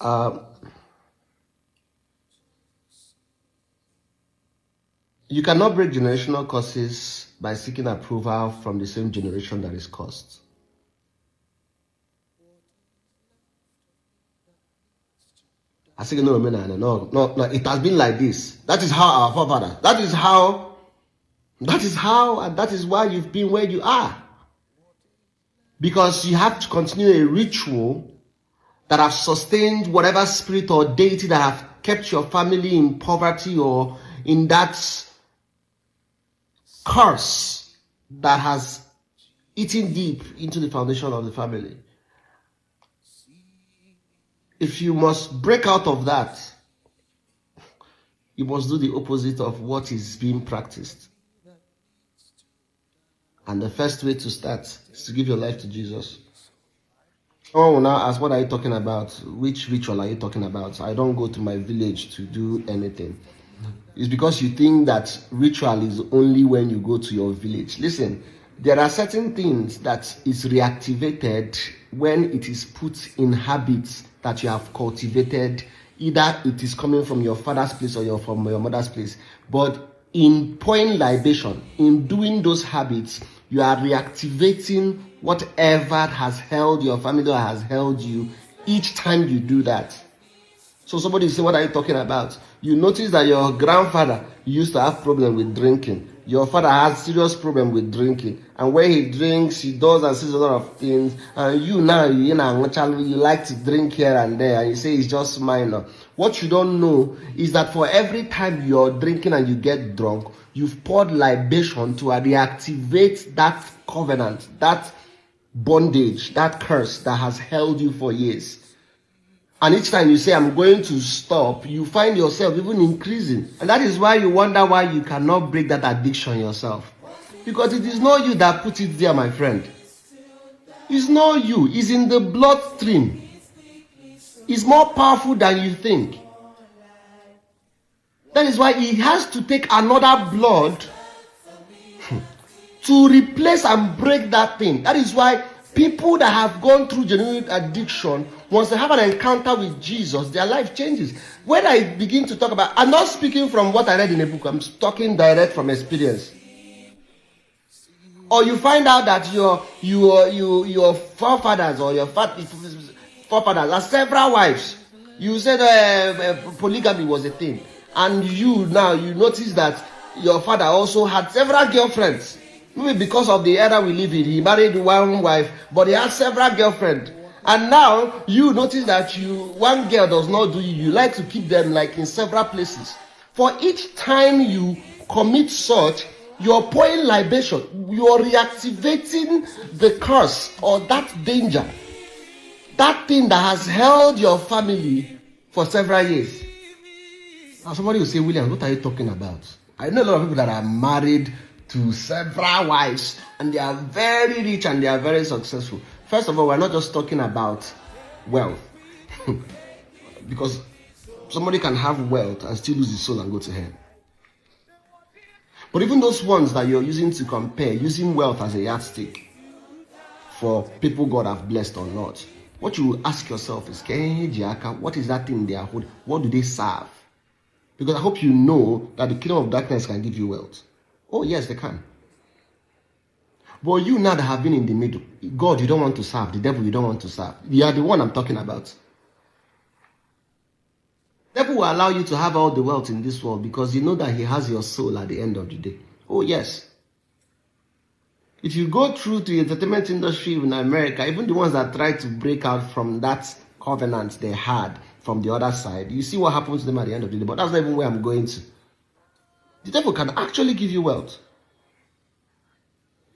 Um, you cannot break generational curses by seeking approval from the same generation that is cursed. I say no, no. It has been like this. That is how our forefathers. That is how, and that is why you've been where you are. Because you have to continue a ritual that have sustained whatever spirit or deity that have kept your family in poverty or in that curse that has eaten deep into the foundation of the family. If you must break out of that, you must do the opposite of what is being practiced. And the first way to start is to give your life to Jesus. Someone will now ask, what are you talking about? Which ritual are you talking about? I don't go to my village to do anything. It's because you think that ritual is only when you go to your village. Listen, there are certain things that is reactivated when it is put in habits that you have cultivated. Either it is coming from your father's place or from your mother's place. But in pouring libation, in doing those habits, you are reactivating whatever has held your family or has held you each time you do that. So somebody will say, what are you talking about? You notice that your grandfather used to have problem with drinking. Your father has serious problem with drinking. And when he drinks, he does and says a lot of things. And you now, you like to drink here and there. And you say it's just minor. What you don't know is that for every time you're drinking and you get drunk, you've poured libation to reactivate that covenant, that bondage, that curse that has held you for years. And each time you say, I'm going to stop, you find yourself even increasing. And that is why you wonder why you cannot break that addiction yourself. Because it is not you that put it there, my friend. It's not you. It's in the bloodstream. It's more powerful than you think. That is why he has to take another blood to replace and break that thing. That is why people that have gone through genuine addiction, once they have an encounter with Jesus, their life changes. When I begin to talk about, I'm not speaking from what I read in a book, I'm talking direct from experience. Or you find out that your forefathers or your forefathers have several wives. You said polygamy was a thing. And you now, you notice that your father also had several girlfriends. Maybe because of the era we live in, he married one wife, but he had several girlfriends. And now you notice that one girl does not do you. You like to keep them like in several places. For each time you commit such, you're pouring libation. You're reactivating the curse or that danger. That thing that has held your family for several years. Now somebody will say, William, what are you talking about? I know a lot of people that are married to several wives and they are very rich and they are very successful. First of all, we're not just talking about wealth. Because somebody can have wealth and still lose his soul and go to hell. But even those ones that you're using to compare, using wealth as a yardstick for people God have blessed or not, what you ask yourself is, what is that thing they are holding? What do they serve? Because I hope you know that the kingdom of darkness can give you wealth. Oh, yes, they can. But you now that have been in the middle, God, you don't want to serve. The devil, you don't want to serve. You are the one I'm talking about. The devil will allow you to have all the wealth in this world because you know that he has your soul at the end of the day. Oh, yes. If you go through to the entertainment industry in America, even the ones that try to break out from that covenant they had from the other side, you see what happens to them at the end of the day. But that's not even where I'm going to. The devil can actually give you wealth.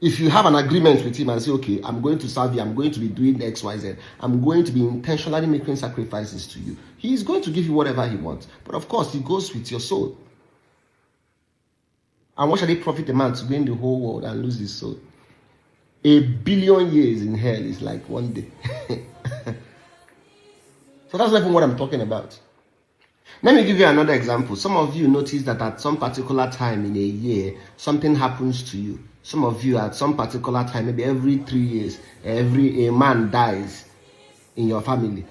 If you have an agreement with him and say, okay, I'm going to serve you, I'm going to be doing X, Y, Z, I'm going to be intentionally making sacrifices to you, he is going to give you whatever he wants. But of course, he goes with your soul. And what shall it profit a man to win the whole world and lose his soul? 1 billion years in hell is like one day. So that's not even what I'm talking about. Let me give you another example. Some of you notice that at some particular time in a year, something happens to you. Some of you at some particular time, maybe every 3 years, a man dies in your family.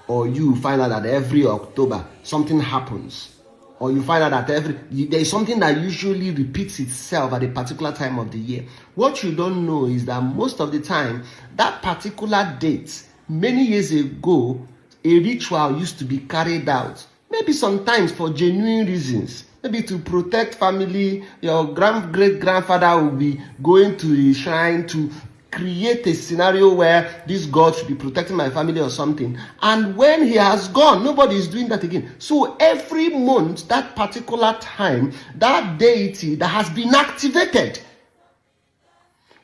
or you find out that every October something happens, or you find out that there is something that usually repeats itself at a particular time of the year. What you don't know is that most of the time, that particular date, many years ago, a ritual used to be carried out, maybe sometimes for genuine reasons, maybe to protect family. Your great-grandfather will be going to a shrine to create a scenario where this God should be protecting my family or something. And when he has gone, nobody is doing that again. So every month, that particular time, that deity that has been activated.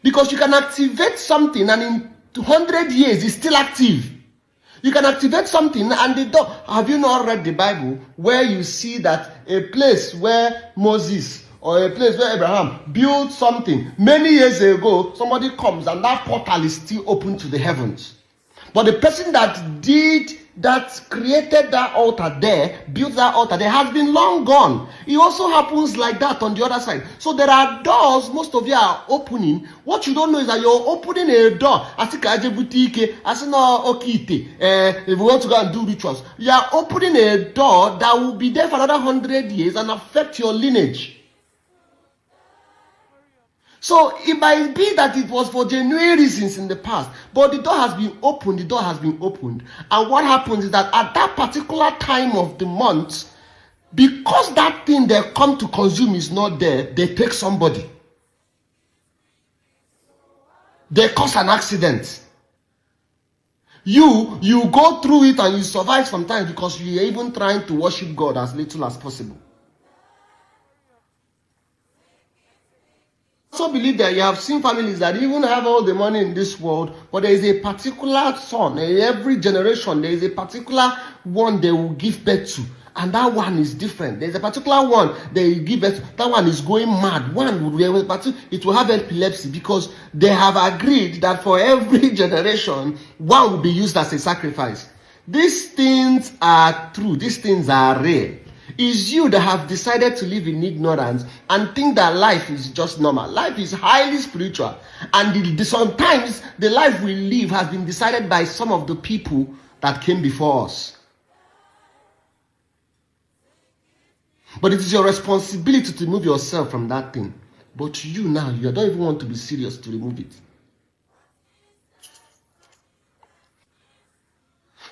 Because you can activate something and in 200 years it's still active. You can activate something and the door. Have you not read the Bible where you see that a place where Moses or a place where Abraham built something many years ago, somebody comes and that portal is still open to the heavens. But the person that did that, created that altar there, built that altar there, has been long gone. It also happens like that on the other side. So there are doors most of you are opening. What you don't know is that you're opening a door. If we want to go and do rituals, you are opening a door that will be there for another 100 years and affect your lineage. So it might be that it was for genuine reasons in the past, but the door has been opened. The door has been opened. And what happens is that at that particular time of the month, because that thing they come to consume is not there, they take somebody. They cause an accident. You go through it and you survive sometimes because you're even trying to worship God as little as possible. I also believe that you have seen families that even have all the money in this world, but there is a particular son. In every generation, there is a particular one they will give birth to, and that one is different. There's a particular one they give birth to. That one is going mad. One it will have epilepsy because they have agreed that for every generation, one will be used as a sacrifice. These things are true. These things are real. Is you that have decided to live in ignorance and think that life is just normal. Life is highly spiritual, and sometimes the life we live has been decided by some of the people that came before us. But it is your responsibility to remove yourself from that thing. But you now, you don't even want to be serious to remove it.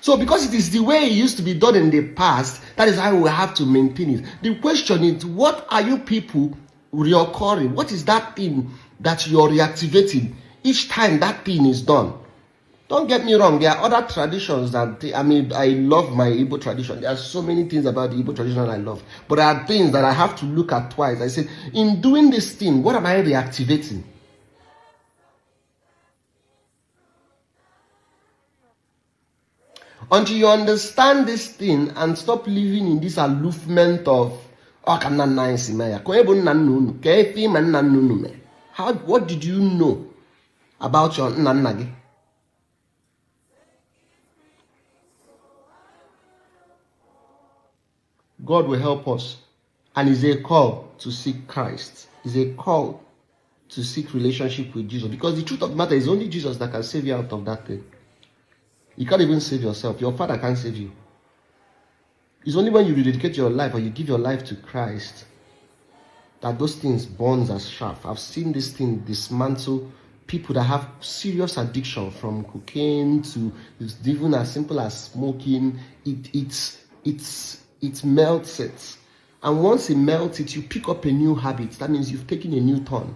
So because it is the way it used to be done in the past, that is how we have to maintain it. The question is, what are you people reoccurring? What is that thing that you're reactivating each time that thing is done? Don't get me wrong, there are other traditions that, I love my Igbo tradition. There are so many things about the Igbo tradition I love. But there are things that I have to look at twice. I say, in doing this thing, what am I reactivating? Until you understand this thing and stop living in this aloofment of what did you know about your nannagi? God will help us, and it's a call to seek Christ. It's a call to seek relationship with Jesus, because the truth of the matter is only Jesus that can save you out of that thing. You can't even save yourself. Your father can't save you. It's only when you rededicate your life or you give your life to Christ that those things burns as sharp. I've seen this thing dismantle people that have serious addiction, from cocaine to even as simple as smoking. It melts it. And once it melts it, you pick up a new habit. That means you've taken a new turn.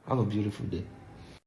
Have a beautiful day.